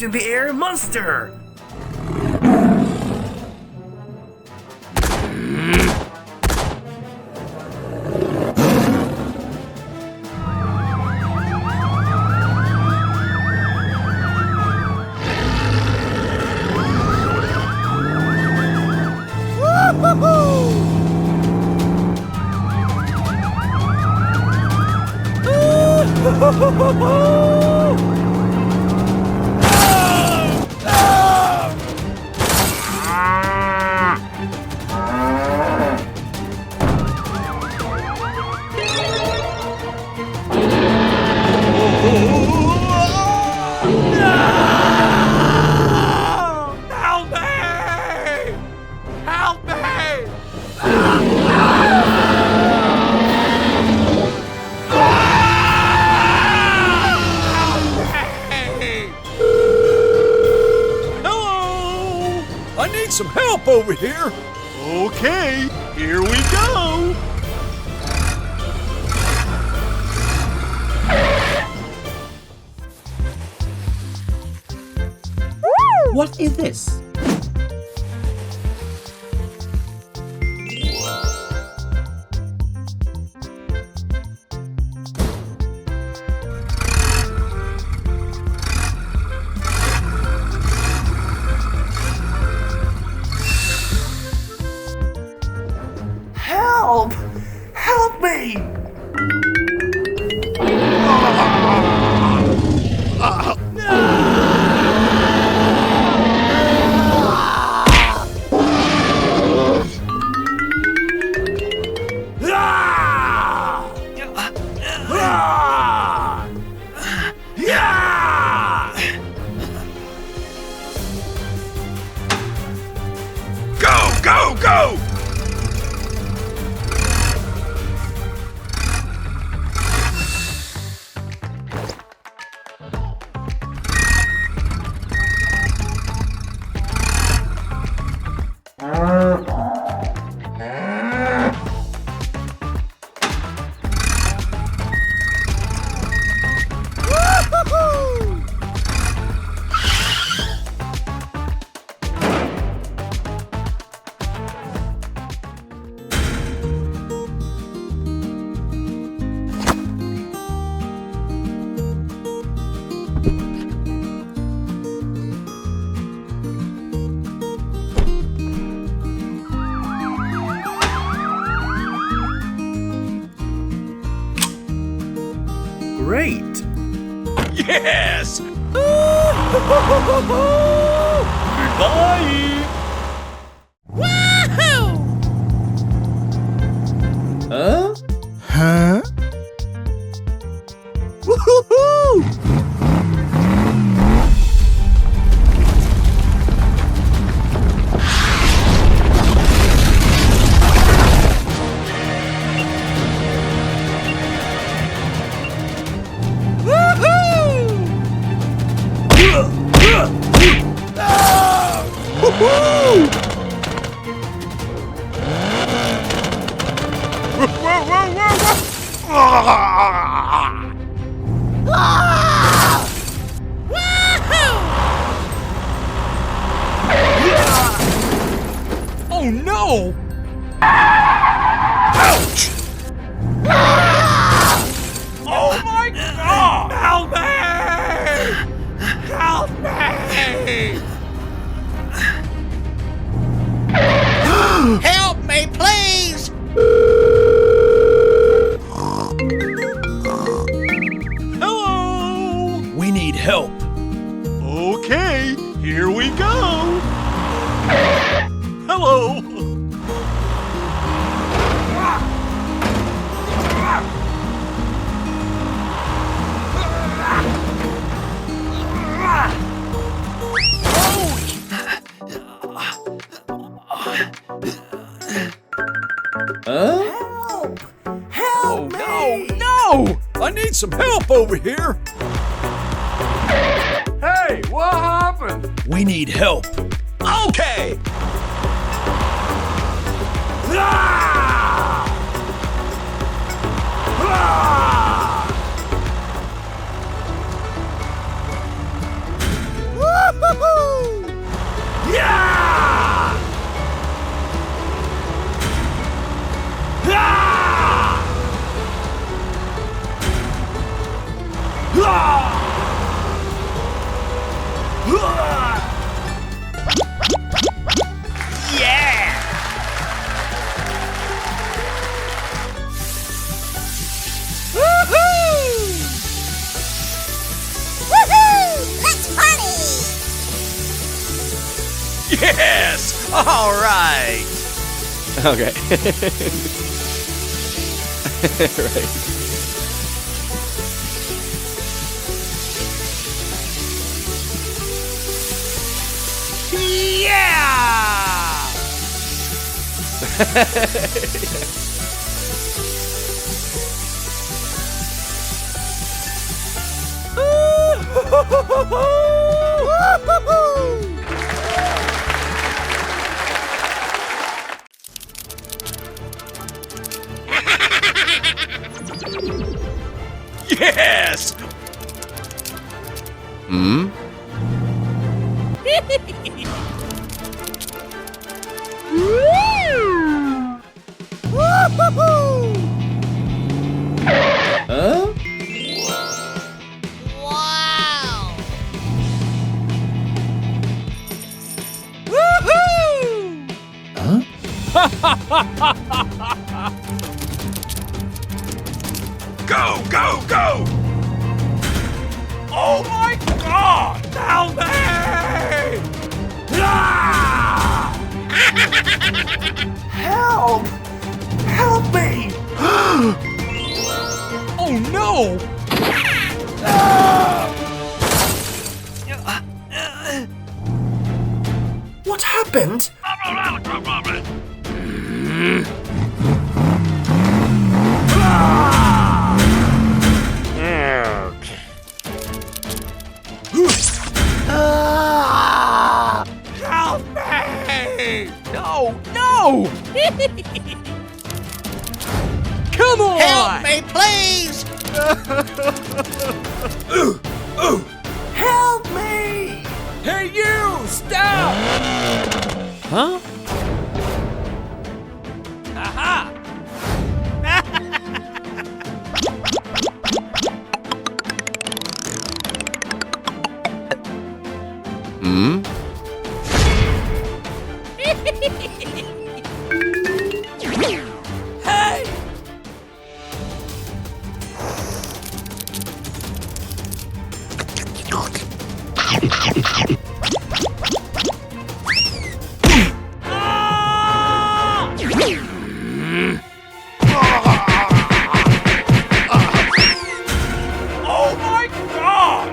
in the air monster! Some help over here. Okay, here we go. What is this? Help! Help me! Go, go, go! Great! Yes! Goodbye. Huh? Huh? Woohoo! Oh no! Ouch! Oh my God! Help me! Help me! Help me, please! Hello. We need help. Okay, here we go. Hello. Huh? Help! Help Oh me! no! No! I need some help over here. Hey, what happened? We need help. Okay. Yeah! Woohoo! Let's party! Yes! All right. Okay. Right. Yeah! Yes! Hmm? Huh? Wow! Huh? Go, go, go! Oh my God! Help me! Ah! Help! Help me! Oh no! What happened? Help me! No, no! Come on! Help me, please! Help me! Hey you! Stop! Huh? Aha! Hmm? Hey! Oh my God!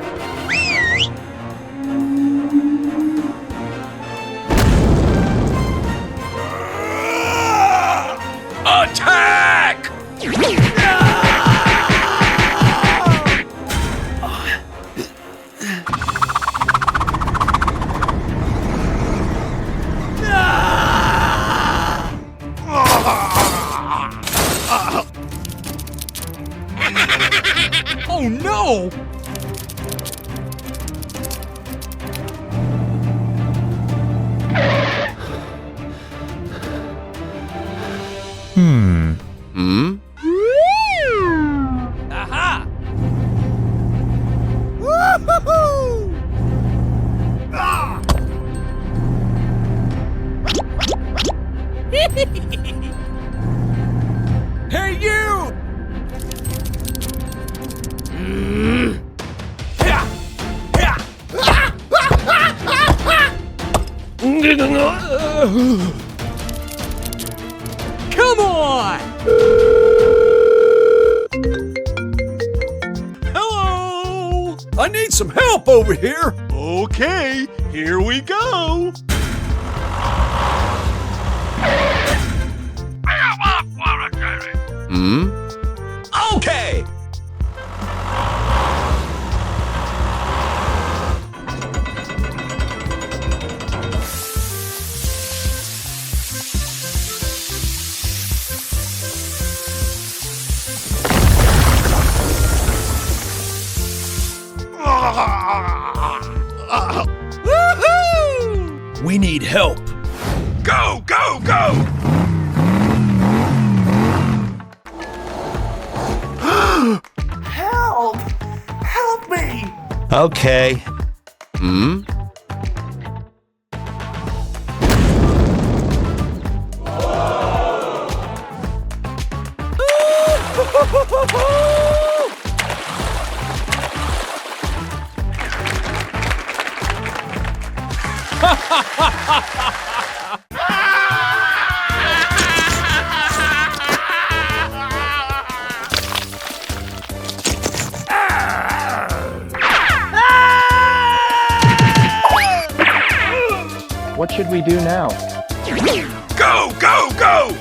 Attack! Oh no! Hmm? Aha! Hey you! Come on! Hello! I need some help over here! Okay, here we go. Hmm? Okay! We need help! Go, go, go! Help! Help Okay. Hmm? What should we do now? Go, go, go!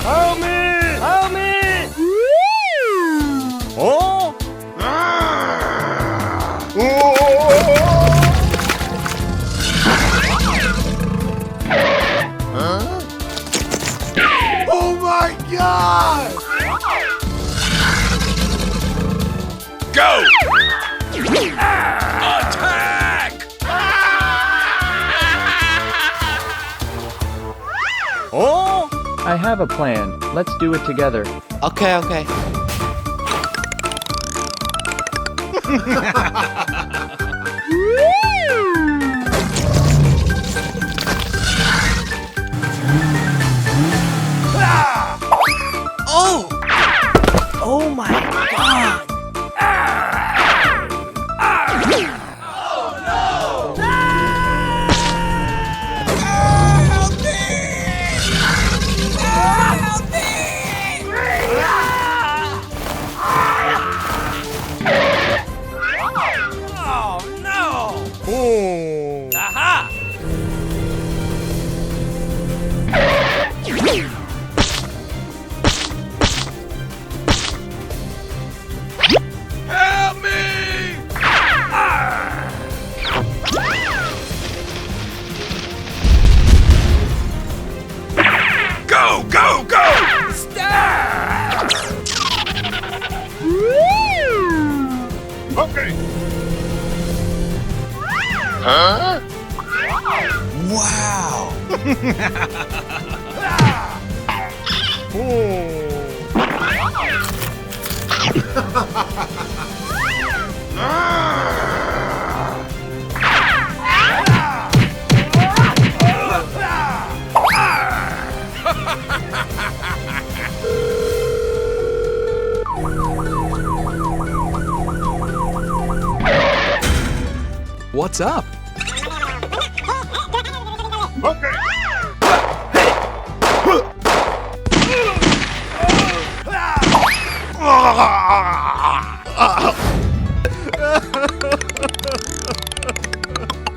Help me! Help me! Oh! Oh my God! Go! Attack! Oh! I have a plan. Let's do it together. Okay, okay. Oh! Oh my god! Oh no! Oh! Aha! Help me! Go, go, go! Okay. Huh? Wow. What's up? Okay.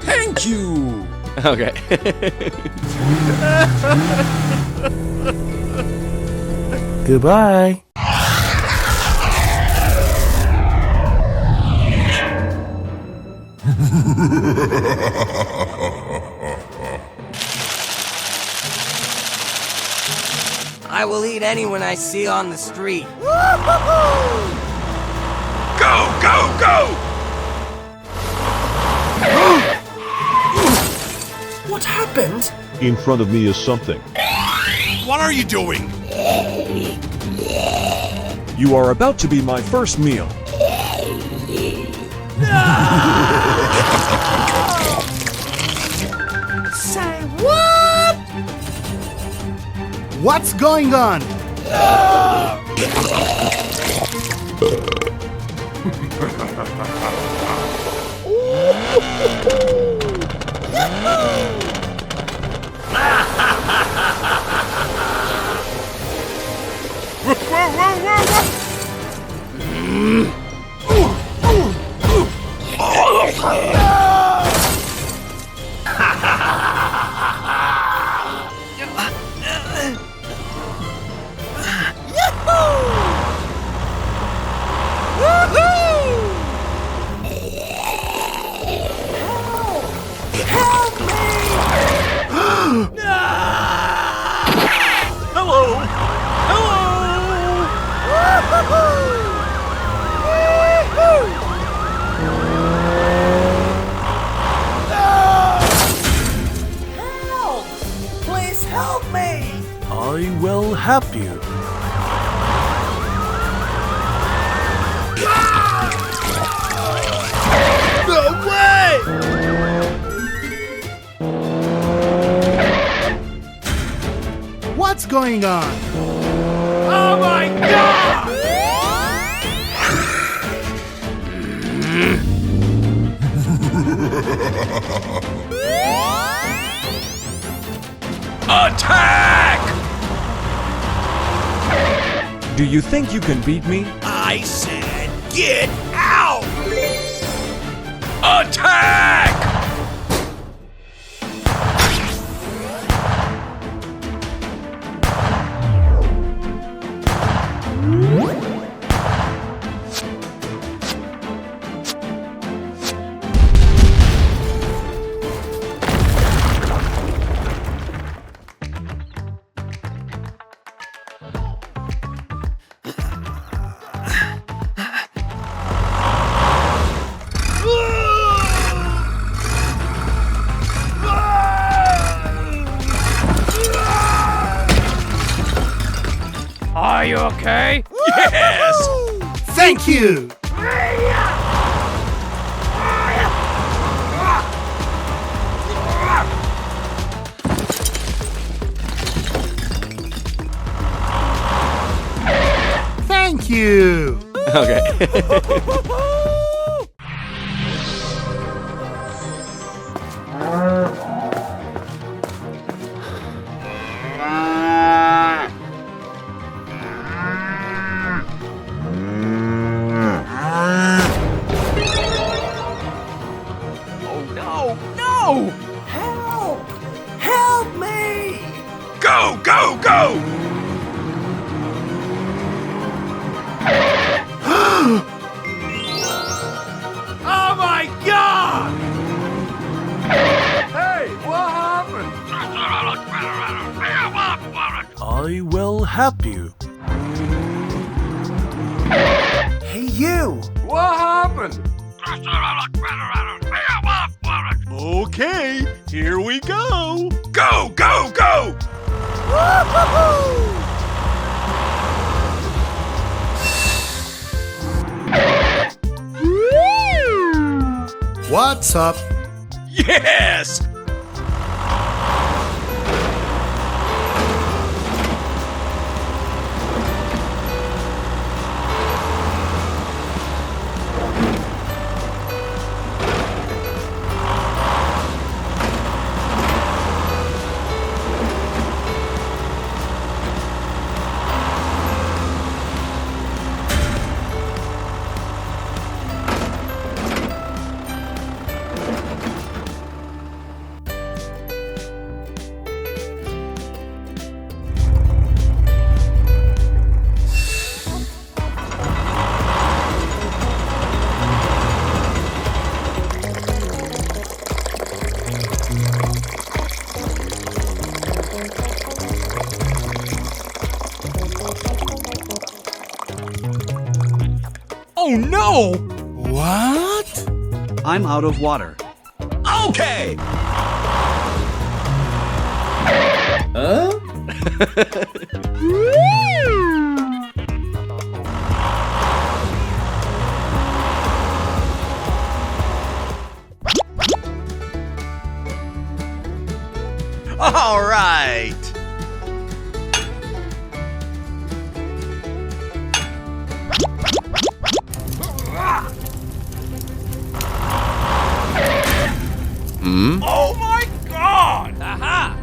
Thank you! Okay. Goodbye. I will eat anyone I see on the street. Go, go, go! What happened? In front of me is something. What are you doing? You are about to be my first meal. Say what? What's going on? Help! Please help me! I will help you. going on? Oh my god! Attack! Do you think you can beat me? I said get out! Attack! Are you okay? Yes! Thank you! Thank you! Okay. Oh no! No! Help! Help me! Go, go, go! Oh my god! Hey, what happened? I will help you. Hey, you! What happened? Okay, here we go. Go, go, go! What's up? Yes! Oh no! What? I'm out of water. Okay! All right. Hmm? Oh my god! Aha!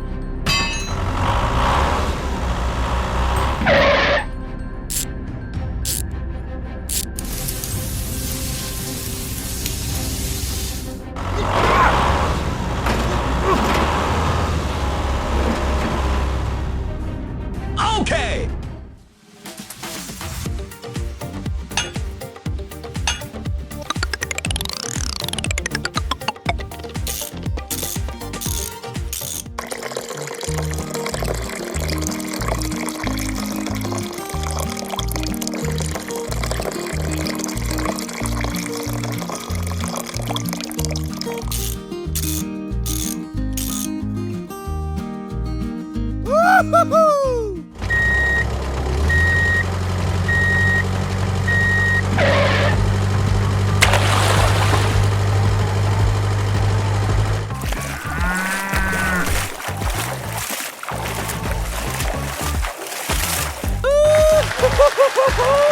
Okay! Woo-hoo-hoo! Woohoo!